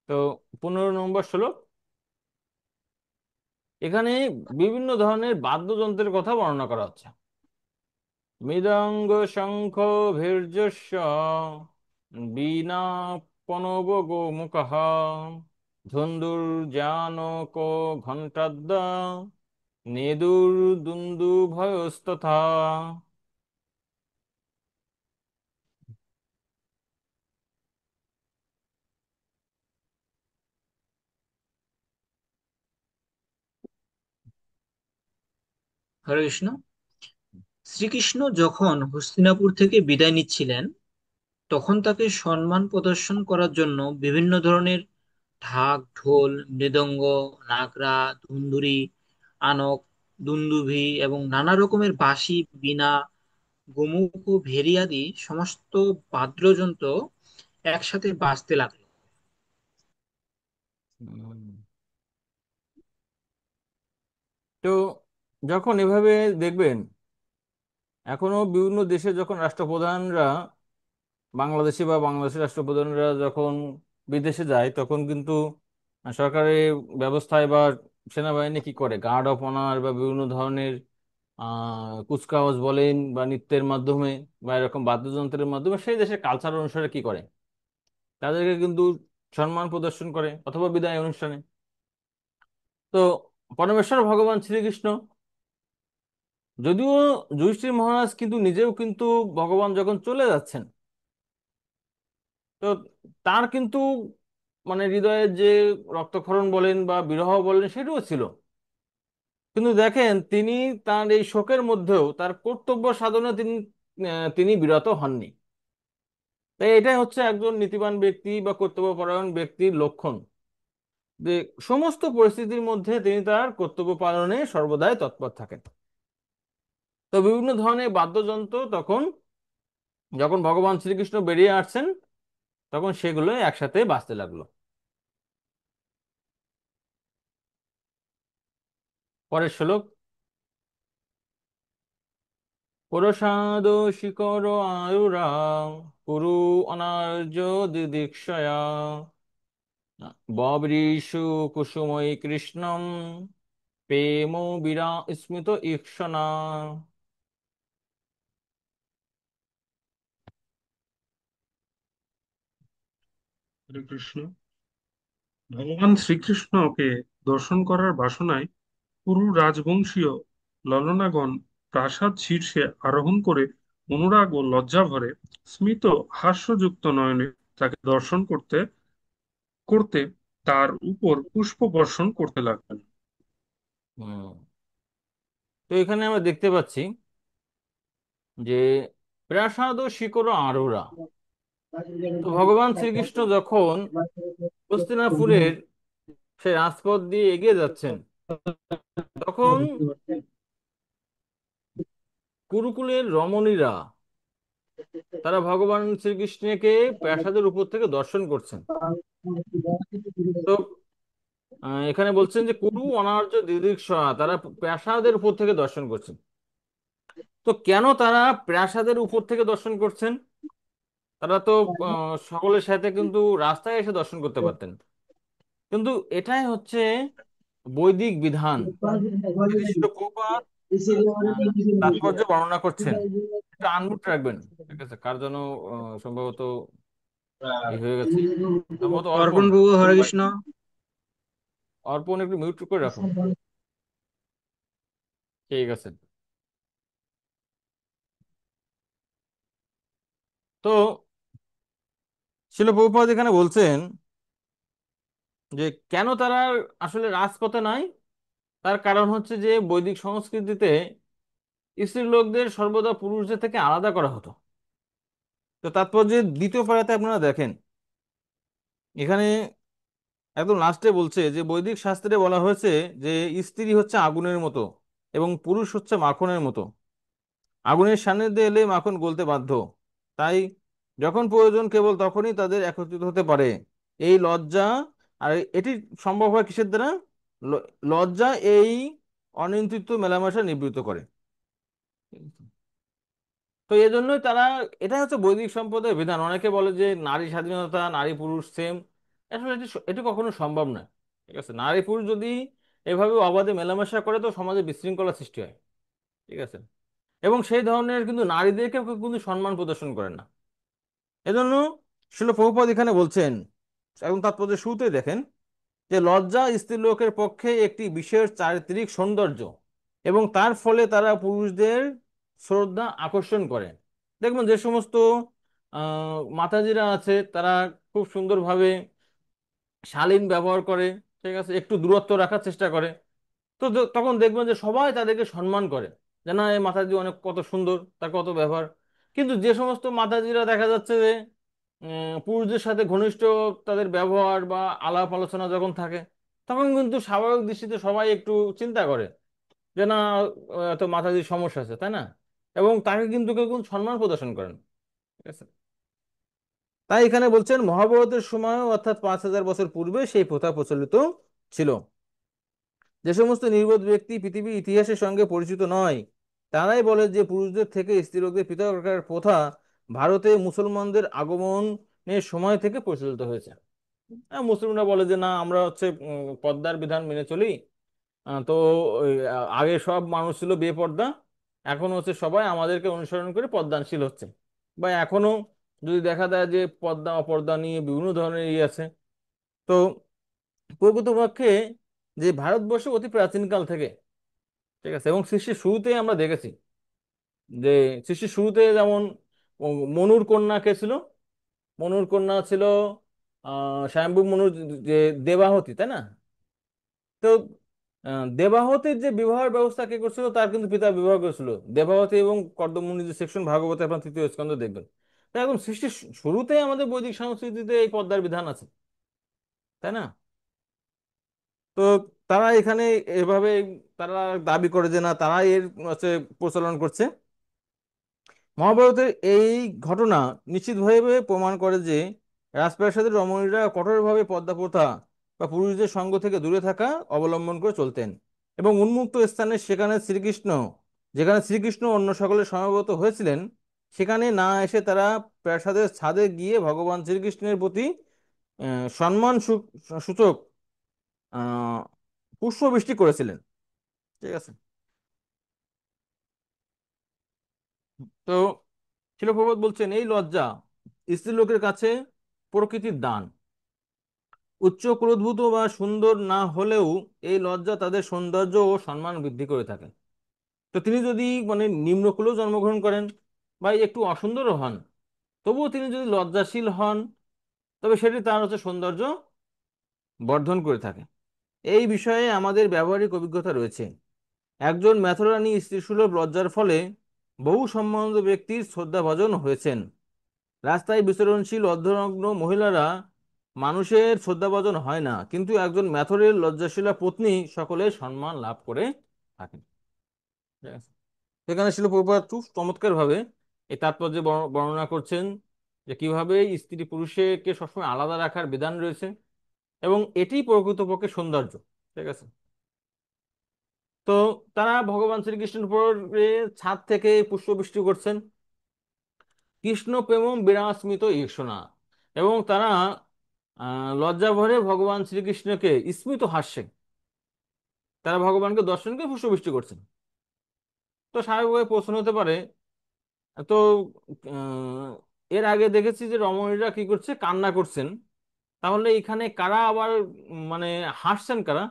তো 15 নম্বর শ্লোক, এখানে বিভিন্ন ধরনের বাদ্যযন্ত্রের কথা বর্ণনা করা হচ্ছে। মৃদঙ্গ শঙ্খ ভীর্যস্য বীণা পনব গোমুখঃ ধুন্দুর্জানক ঘণ্টাদ্য নেদুর দুন্দুভয়স্তথা। হরে কৃষ্ণ। শ্রীকৃষ্ণ যখন হস্তিনাপুর থেকে বিদায় নিচ্ছিলেন, তখন তাকে সম্মান প্রদর্শন করার জন্য বিভিন্ন ধরনের ঢাক, ঢোল, মৃদঙ্গ, নাগরা, ধুন্দুরি, আনক, দুন্দুভি এবং নানা রকমের বাঁশি, বীণা, গোমুখ, ভেরী আদি সমস্ত বাদ্যযন্ত্র একসাথে বাজতে লাগলো। হুম। তো যখন এভাবে দেখবেন, এখনো বিভিন্ন দেশে যখন রাষ্ট্রপ্রধানরা, বাংলাদেশি বা বাংলাদেশের রাষ্ট্রপ্রধানরা যখন বিদেশে যায় তখন কিন্তু সরকারি ব্যবস্থায় বা সেনাবাহিনী কি করে, গার্ড অফ অনার বা বিভিন্ন ধরনের কুচকাওয়াজ বলেন বা নৃত্যের মাধ্যমে বা এরকম বাদ্যযন্ত্রের মাধ্যমে সেই দেশের কালচার অনুসারে কি করে, তাদেরকে কিন্তু সম্মান প্রদর্শন করে অথবা বিদায় অনুষ্ঠানে। তো পরমেশ্বর ভগবান শ্রীকৃষ্ণ, যদিও যুধিষ্ঠির মহারাজ কিন্তু নিজেও কিন্তু ভগবান যখন চলে যাচ্ছেন, তো তার কিন্তু মানে হৃদয়ের যে রক্তক্ষরণ বলেন বা বিরহ বলেন সেটাও ছিল, কিন্তু দেখেন তিনি তার এই শোকের মধ্যেও তার কর্তব্য সাধনে তিনি বিরত হননি। তাই এটাই হচ্ছে একজন নীতিবান ব্যক্তি বা কর্তব্যপরায়ণ ব্যক্তির লক্ষণ, যে সমস্ত পরিস্থিতির মধ্যে তিনি তার কর্তব্য পালনে সর্বদাই তৎপর থাকেন। তো বিভিন্ন ধরনের বাদ্যযন্ত্র তখন যখন ভগবান শ্রীকৃষ্ণ বেরিয়ে আসছেন তখন সেগুলো একসাথে বাজতে লাগলো। পরের শ্লোক, প্রসাদ শিকর আয়ুরা কুরু অনার্য দিদিক্ষয়া বব্রিষু কুসুমৈ কৃষ্ণম প্রেম বিরা স্মিত ঈক্ষণা। হরে কৃষ্ণ। ভগবান শ্রীকৃষ্ণকে দর্শন করার বাসনায় পুরু রাজবংশীয় ললনাগণ প্রাসাদ শীর্ষে আরোহণ করে অনুরাগ ও লজ্জা ভরে স্মিত হাস্যযুক্ত নয়নে তাকে দর্শন করতে করতে তার উপর পুষ্প বর্ষণ করতে লাগলেন। হুম। তো এখানে আমরা দেখতে পাচ্ছি যে প্রাসাদ শিকর আরোরা, তো ভগবান শ্রীকৃষ্ণ যখন হস্তিনাপুরের সেই রাজপথ দিয়ে এগিয়ে যাচ্ছেন তখন কুরুকুলের রমণীরা তারা ভগবান শ্রীকৃষ্ণকে প্রাসাদের উপর থেকে দর্শন করছেন। তো এখানে বলছেন যে কুরু অনার্য দিদিক্ষা, তারা প্রাসাদের উপর থেকে দর্শন করছেন। তো কেন তারা প্রাসাদের উপর থেকে দর্শন করছেন? তারা তো সকলের সাথে কিন্তু রাস্তায় এসে দর্শন করতে পারতেন, কিন্তু এটাই হচ্ছে বৈদিক বিধান। যদি শিল প্রভুপাদ তাৎপর্য বর্ণনা করছেন, একটু আনমিউট রাখবেন, ঠিক আছে? কার যেন সম্ভবত এই হয়ে গেছে, সম্ভবত অর্পণ। অর্পণ প্রভু, হরে কৃষ্ণ। অর্পণ একটু মিউট করে রাখো। ঠিক আছে। তো শিল প্রভুপাদ এখানে বলছেন যে কেন তারা আসলে রাজপথে নাই, তার কারণ হচ্ছে যে বৈদিক সংস্কৃতিতে স্ত্রী লোকদের সর্বদা পুরুষদের থেকে আলাদা করা হতো। তো তাৎপর্যের দ্বিতীয় পারাতে আপনারা দেখেন এখানে একদম লাস্টে বলছে যে বৈদিক শাস্ত্রে বলা হয়েছে যে স্ত্রী হচ্ছে আগুনের মতো এবং পুরুষ হচ্ছে মাখনের মতো, আগুনের সান্নিধ্যে এলে মাখন গলতে বাধ্য। তাই যখন প্রয়োজন কেবল তখনই তাদের একত্রিত হতে পারে। এই লজ্জা, আর এটি সম্ভব হয় কিসের দ্বারা? লজ্জা এই অনিয়ন্ত্রিত মেলামেশা নিবৃত্ত করে। তো এই জন্যই তারা, এটা হচ্ছে বৈদিক সম্প্রদায়ের বিধান। অনেকে বলে যে নারী স্বাধীনতা, নারী পুরুষ সেম, আসলে এটি কখনো সম্ভব নয়। ঠিক আছে, নারী পুরুষ যদি এভাবে অবাধে মেলামেশা করে তো সমাজে বিশৃঙ্খলা সৃষ্টি হয়। ঠিক আছে, এবং সেই ধরনের কিন্তু নারীদেরকে কিন্তু সম্মান প্রদর্শন করেন না। এজন্য শিল প্রভুপাদ এখানে বলছেন, এবং তাৎপর্য শুরুতেই দেখেন যে লজ্জা স্ত্রীলোকের পক্ষে একটি বিশেষ চারিত্রিক সৌন্দর্য, এবং তার ফলে তারা পুরুষদের শ্রদ্ধা আকর্ষণ করে। দেখবেন যে সমস্ত মাতাজিরা আছে তারা খুব সুন্দরভাবে শালীন ব্যবহার করে, ঠিক আছে, একটু দূরত্ব রাখার চেষ্টা করে। তো তখন দেখবেন যে সবাই তাদেরকে সম্মান করে, যে না এই মাতাজি অনেক কত সুন্দর, তার কত ব্যবহার। কিন্তু যে সমস্ত মাতাজিরা দেখা যাচ্ছে যে পুরুষদের সাথে ঘনিষ্ঠ তাদের ব্যবহার বা আলাপ আলোচনা যখন থাকে, তখন কিন্তু স্বাভাবিক দৃষ্টিতে সবাই একটু চিন্তা করে যে না, তো মাতাজির সমস্যা আছে, তাই না? এবং তাকে কিন্তু কেউ কিন্তু সম্মান প্রদর্শন করেন। ঠিক আছে, তাই এখানে বলছেন মহাভারতের সময়, অর্থাৎ 5,000 বছর পূর্বে সেই প্রথা প্রচলিত ছিল। যে সমস্ত নির্বোধ ব্যক্তি পৃথিবীর ইতিহাসের সঙ্গে পরিচিত নয়, তারাই বলে যে পুরুষদের থেকে স্ত্রীলোকদের পৃথক রাখার প্রথা ভারতে মুসলমানদের আগমনের সময় থেকে প্রচলিত হয়েছে। মুসলিমরা বলে যে না, আমরা হচ্ছে পর্দার বিধান মেনে চলি। তো ওই, আগে সব মানুষ ছিল বেপর্দা, এখন হচ্ছে সবাই আমাদেরকে অনুসরণ করে পর্দানশীল হচ্ছে। বা এখনো যদি দেখা যায় যে পর্দা অপর্দা নিয়ে বিভিন্ন ধরনের ইয়ে আছে। তো প্রকৃতপক্ষে যে ভারতবর্ষ অতি প্রাচীনকাল থেকে, ঠিক আছে, এবং সৃষ্টির শুরুতে আমরা দেখেছি যে সৃষ্টির শুরুতে যেমন মনুর কন্যা কে ছিল? মনুর কন্যা ছিল স্বয়ম্ভু মনুর যে দেবাহতী, তাই না? তো দেবাহতীর যে বিবাহের ব্যবস্থা কে করছিল? তার কিন্তু পিতা বিবাহ করেছিল। দেবাহতী এবং কর্দমুনি যে সেকশন ভাগবতে আপনার 3য় স্কন্ধ দেখবেন। তাই এখন সৃষ্টির শুরুতেই আমাদের বৈদিক সংস্কৃতিতে এই পদ্মার বিধান আছে, তাই না? তো তারা এখানে এভাবে তারা দাবি করে যে না, তারা এর হচ্ছে প্রচলন করছে। মহাভারতের এই ঘটনা নিশ্চিতভাবে প্রমাণ করে যে রাজপ্রাসাদের রমণীরা কঠোরভাবে পর্দা প্রথা বা পুরুষদের সঙ্গ থেকে দূরে থাকা অবলম্বন করে চলতেন, এবং উন্মুক্ত স্থানে যেখানে শ্রীকৃষ্ণ অন্য সকলে সমবেত হয়েছিলেন, সেখানে না এসে তারা প্রাসাদের ছাদে গিয়ে ভগবান শ্রীকৃষ্ণের প্রতি সম্মান সূচক আহ পুষ্পবৃষ্টি করেছিলেন। ঠিক আছে, তো শিলপ্রপাত বলছেন এই লজ্জা স্ত্রীলোকের কাছে প্রকৃতির দান। উচ্চ ক্রোধভূত বা সুন্দর না হলেও এই লজ্জা তাদের সৌন্দর্য ও সম্মান বৃদ্ধি করে থাকে। তো তিনি যদি মানে নিম্নকুলেও জন্মগ্রহণ করেন বা একটু অসুন্দরও হন, তবুও তিনি যদি লজ্জাশীল হন, তবে সেটি তার হচ্ছে সৌন্দর্য বর্ধন করে থাকে। এই বিষয়ে আমাদের ব্যবহারিক অভিজ্ঞতা রয়েছে। একজন মেথরানী স্ত্রীসুলভ লজ্জার ফলে বহু সম্মানিত ব্যক্তির শ্রদ্ধাভাজন হয়েছেন। রাস্তায় বিচরণশীল অর্ধনগ্ন মহিলারা মানুষের শ্রদ্ধাভাজন হয় না, কিন্তু একজন মেথরের লজ্জাশীলা পত্নী সকলের সম্মান লাভ করে থাকেন। ঠিক আছে? সেখানে শিল প্রভুপাদ খুব চমৎকার ভাবে এই তাৎপর্য বর্ণনা করছেন যে কিভাবে স্ত্রী পুরুষকে সবসময় আলাদা রাখার বিধান রয়েছে, এবং এটি প্রকৃতপক্ষে সৌন্দর্য। ঠিক আছে, তো তারা ভগবান শ্রীকৃষ্ণের উপরে ছাদ থেকে পুষ্পবৃষ্টি করছেন। কৃষ্ণ প্রেমম বিরাস্মিত ঈর্ষণা, এবং তারা লজ্জা ভরে ভগবান শ্রীকৃষ্ণকে স্মিত হাস্যে তারা ভগবানকে দর্শন করে পুষ্পবৃষ্টি করছেন। তো স্বাভাবিকভাবে প্রশ্ন হতে পারে, তো এর আগে দেখেছি যে রমণীরা কি করছে, কান্না করছেন, তাহলে এখানে কারা আবার মানে হাসছেন কারা?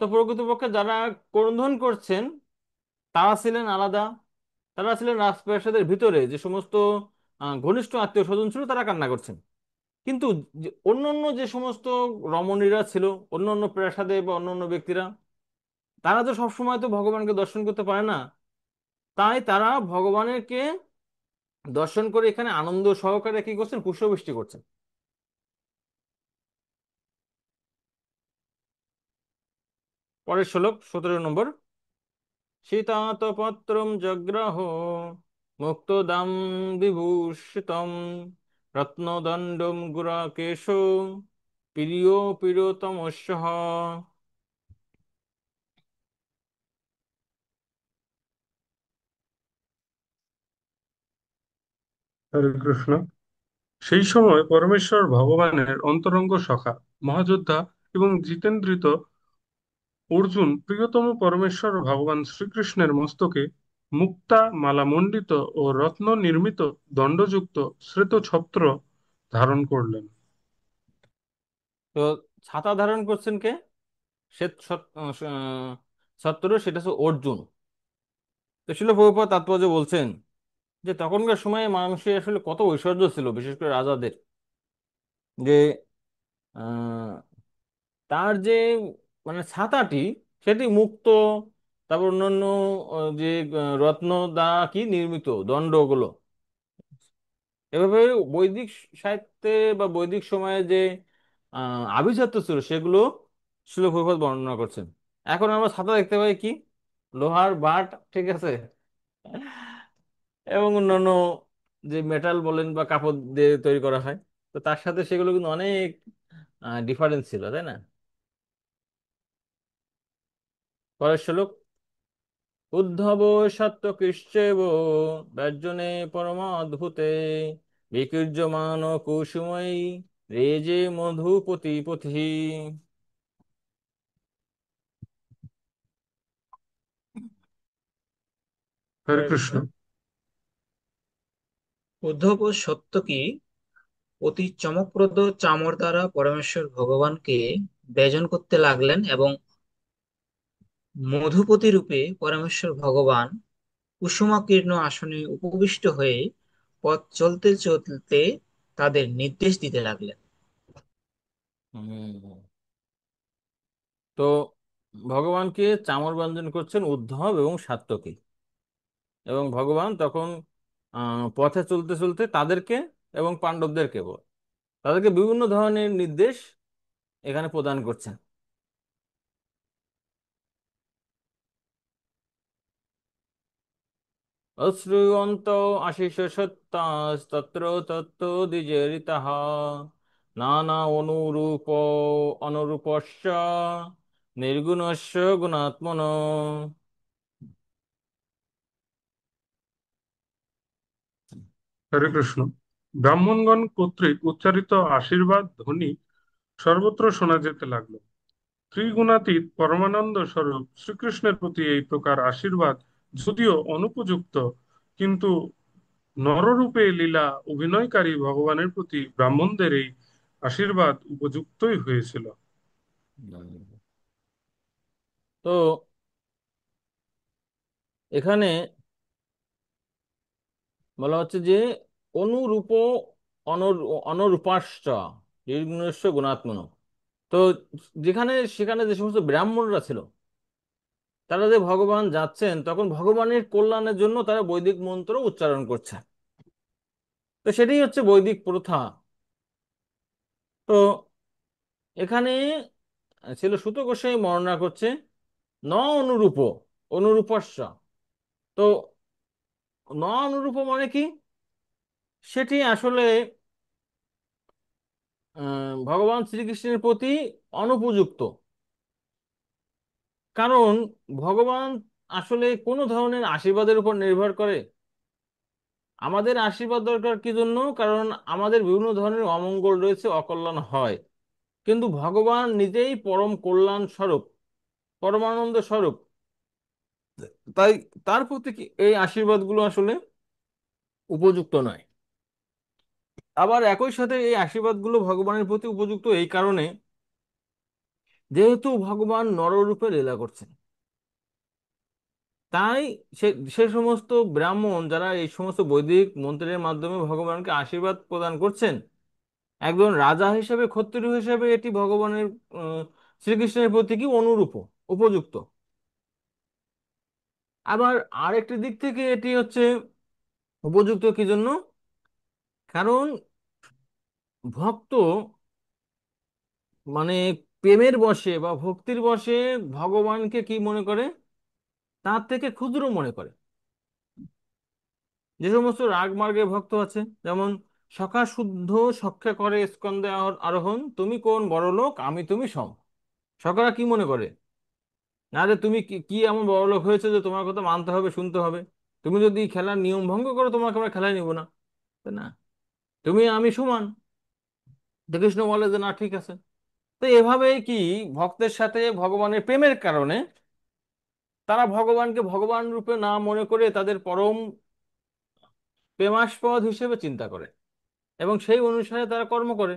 তো প্রকৃতপক্ষে যারা ক্রন্দন করছেন তারা ছিলেন আলাদা, তারা ছিলেন রাজপ্রাসাদের ভিতরে যে সমস্ত ঘনিষ্ঠ আত্মীয় স্বজন ছিল, তারা কান্না করছেন। কিন্তু অন্যান্য যে সমস্ত রমণীরা ছিল, অন্যান্য প্রাসাদে বা অন্যান্য ব্যক্তিরা, তারা তো সবসময় তো ভগবানকে দর্শন করতে পারে না। তাই তারা ভগবানেরকে দর্শন করে এখানে আনন্দ সহকারে কি করছেন, পুষ্পবৃষ্টি করছেন। পরের শ্লোক 17 নম্বর। শীতাতপত্রম জগ্রাহ মুক্তদাম বিভূষিতম রত্নদণ্ডম গুড়াকেশ প্রিয় প্রিয়তমস্যঃ। হরে কৃষ্ণ। সেই সময় পরমেশ্বর ভগবানের অন্তরঙ্গ সখা, মহাযোদ্ধা এবং জিতেন্দ্রিত অর্জুন প্রিয়তম পরমেশ্বর ভগবান শ্রীকৃষ্ণের মস্তকে মুক্তা মালামণ্ডিত ও রত্ন নির্মিত দণ্ডযুক্ত শ্বেত ছত্র ধারণ করলেন। তো ছাতা ধারণ করছেন কে? শ্বেত ছত্র, সেটা হচ্ছে অর্জুন। তো শিল প্রভুপাদ তাৎপর্য বলছেন যে তখনকার সময়ে মানুষের আসলে কত ঐশ্বর্য ছিল, বিশেষ করে রাজাদের, যে আহ, তার যে মানে ছাতাটি, সেটি মুক্ত, তারপর অন্যান্য যে রত্ন দ্বারা কি নির্মিত দণ্ডগুলো, এভাবে বৈদিক সাহিত্যে বা বৈদিক সময়ে যে আভিজাত্য ছিল সেগুলো শিল প্রভুপাদ বর্ণনা করছেন। এখন আমরা ছাতা দেখতে পাই কি, লোহার বাট, ঠিক আছে, এবং অন্যান্য যে মেটাল বলেন বা কাপড় দিয়ে তৈরি করা হয়, তো তার সাথে সেগুলো কিন্তু অনেক ডিফারেন্স ছিল, তাই না? পরের শ্লোক। উদ্ধব সত্যকৃশ্চৈব ব্যঞ্জনে পরমাদ্ভুতে বিকীর্যমান কুসুমৈ রেজে মধুপতি পথি। হরে কৃষ্ণ। উদ্ধব ও সত্যকী অতি চমকপ্রদ চামর দ্বারা পরমেশ্বর ভগবানকে ব্যজন করতে লাগলেন এবং মধুপতি রূপে পরমেশ্বর ভগবান কুসুমাকীর্ণ আসনে উপবিষ্ট হয়ে পথ চলতে চলতে তাদের নির্দেশ দিতে লাগলেন। হুম। তো ভগবানকে চামর ব্যঞ্জন করছেন উদ্ধব এবং সাত্যকী, এবং ভগবান তখন পথে চলতে চলতে তাদেরকে এবং পাণ্ডবদেরকে তাদেরকে বিভিন্ন ধরনের নির্দেশ এখানে প্রদান করছেন। অশ্রুয়ন্ত আশিষ সত্তাস্তত্র তত্ত্ব দ্বিজরিতঃ নানা অনুরূপ অনুরূপস্য নির্গুণস্য গুণাত্মন। হরে কৃষ্ণ। ব্রাহ্মণগণ কর্তৃক উচ্চারিত আশীর্বাদ ধ্বনি সর্বত্র শোনা যেতে লাগলো। ত্রিগুণাতীত পরমানন্দ স্বরূপ শ্রীকৃষ্ণের প্রতি এই প্রকার আশীর্বাদ যদিও অনুপযুক্ত, কিন্তু নররূপে লীলা অভিনয়কারী ভগবানের প্রতি ব্রাহ্মণদের এই আশীর্বাদ উপযুক্তই হয়েছিল। তো এখানে বলা হচ্ছে যে অনুরূপ অনুরূপাশ্চ নির্গুণস্য গুণাত্মন। তো যেখানে সেখানে যে সমস্ত ব্রাহ্মণরা ছিল, তারা যে ভগবান যাচ্ছেন তখন ভগবানের কল্যাণের জন্য তারা বৈদিক মন্ত্র উচ্চারণ করছে। তো সেটাই হচ্ছে বৈদিক প্রথা। তো এখানে ছিল সুত গোস্বামী বর্ণনা করছে ন অনুরূপ অনুরূপস্য। তো ন অনুরূপ মানে কি, সেটি আসলে ভগবান শ্রীকৃষ্ণের প্রতি অনুপযুক্ত। কারণ ভগবান আসলে কোনো ধরনের আশীর্বাদের উপর নির্ভর করে? আমাদের আশীর্বাদ দরকার কি জন্য? কারণ আমাদের বিভিন্ন ধরনের অমঙ্গল রয়েছে, অকল্যাণ হয়, কিন্তু ভগবান নিজেই পরম কল্যাণ স্বরূপ, পরমানন্দ স্বরূপ। তাই তার প্রতি এই আশীর্বাদগুলো আসলে উপযুক্ত নয়। আবার একই সাথে এই আশীর্বাদগুলো ভগবানের প্রতি উপযুক্ত এই কারণে, যেহেতু ভগবান নররূপে লীলা করছেন, তাই সে সে সমস্ত ব্রাহ্মণ যারা এই সমস্ত বৈদিক মন্ত্রের মাধ্যমে ভগবানকে আশীর্বাদ প্রদান করছেন, একজন রাজা হিসেবে ক্ষত্রিয় হিসেবে এটি ভগবানের শ্রীকৃষ্ণের প্রতি কি অনুরূপ, উপযুক্ত। আবার আরেকটি দিক থেকে এটি হচ্ছে উপযুক্ত কি জন্য? কারণ ভক্ত মানে প্রেমের বশে বা ভক্তির বশে ভগবানকে কি মনে করে, তার থেকে ক্ষুদ্র মনে করে। যে সমস্ত রাগ মার্গের ভক্ত আছে, যেমন সখা শুদ্ধ সখ্যে করে স্কন্দে আরোহণ, তুমি কোন বড় লোক আমি তুমি সম। সখারা কি মনে করে, না যে তুমি কি কি এমন বড় লোক হয়েছে যে তোমার কথা মানতে হবে, শুনতে হবে। তুমি যদি খেলার নিয়ম ভঙ্গ করো তোমাকে আমরা খেলায় নিব না, তাই না? তুমি আমি সমান। কৃষ্ণ বলে যে না, ঠিক আছে। তো এভাবেই কি ভক্তের সাথে ভগবানের প্রেমের কারণে তারা ভগবানকে ভগবান রূপে না মনে করে তাদের পরম প্রেমাস্পদ হিসেবে চিন্তা করে এবং সেই অনুসারে তারা কর্ম করে।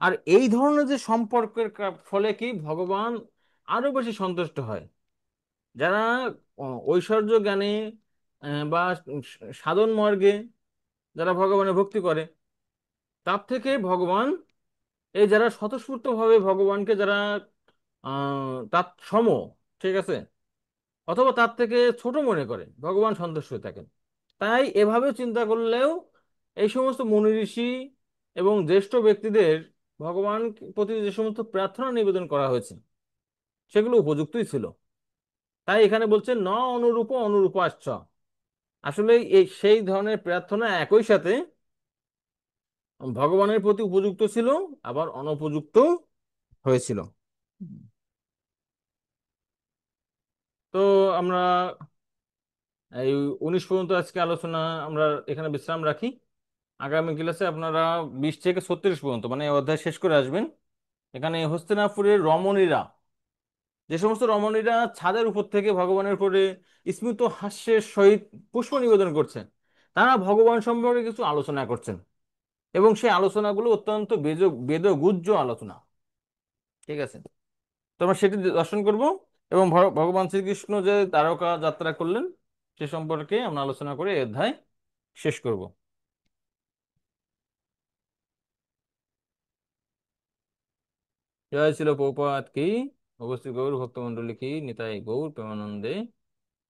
আর এই ধরনের যে সম্পর্কের ফলে কি ভগবান আরো বেশি সন্তুষ্ট হয়। যারা ঐশ্বর্য জ্ঞানে বা সাধন মার্গে যারা ভগবানের ভক্তি করে, তার থেকে ভগবান এই যারা স্বতঃস্ফূর্ত ভাবে ভগবানকে যারা তার সম, ঠিক আছে, অথবা তার থেকে ছোট মনে করে, ভগবান সন্তুষ্ট হয়ে থাকেন। তাই এভাবে চিন্তা করলেও এই সমস্ত মুনি ঋষি এবং জ্যেষ্ঠ ব্যক্তিদের ভগবান প্রতি যে সমস্ত প্রার্থনা নিবেদন করা হয়েছে সেগুলো উপযুক্তই ছিল। তাই এখানে বলছে ন অনুরূপ অনুরূপাশ্চ। আসলে এই সেই ধরনের প্রার্থনা একই সাথে ভগবানের প্রতি উপযুক্ত ছিল, আবার অনুপযুক্ত হয়েছিল। তো আমরা এই 19 পর্যন্ত আজকে আলোচনা আমরা এখানে বিশ্রাম রাখি। আগামী ক্লাসে আপনারা 20 থেকে 36 পর্যন্ত মানে এই অধ্যায় শেষ করে আসবেন। এখানে হস্তিনাপুরের রমণীরা, যে সমস্ত রমণীরা ছাদের উপর থেকে ভগবানের উপরে স্মিত হাস্যের সহিত পুষ্প নিবেদন করছেন, তারা ভগবান সম্পর্কে কিছু আলোচনা করছেন এবং সেই আলোচনাগুলো অত্যন্ত বেদগুজ্জ আলোচনা, ঠিক আছে? তো আমরা সেটি দর্শন করব এবং ভগবান শ্রীকৃষ্ণ যে দ্বারকা যাত্রা করলেন সে সম্পর্কে আমরা আলোচনা করে এই অধ্যায় শেষ করব। জয় ছিল প্রভুপাদ কি, উপস্থিত গৌর ভক্তমন্ডলী কি, নিতাই গৌর প্রেমানন্দে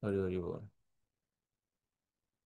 হরি হরি বল।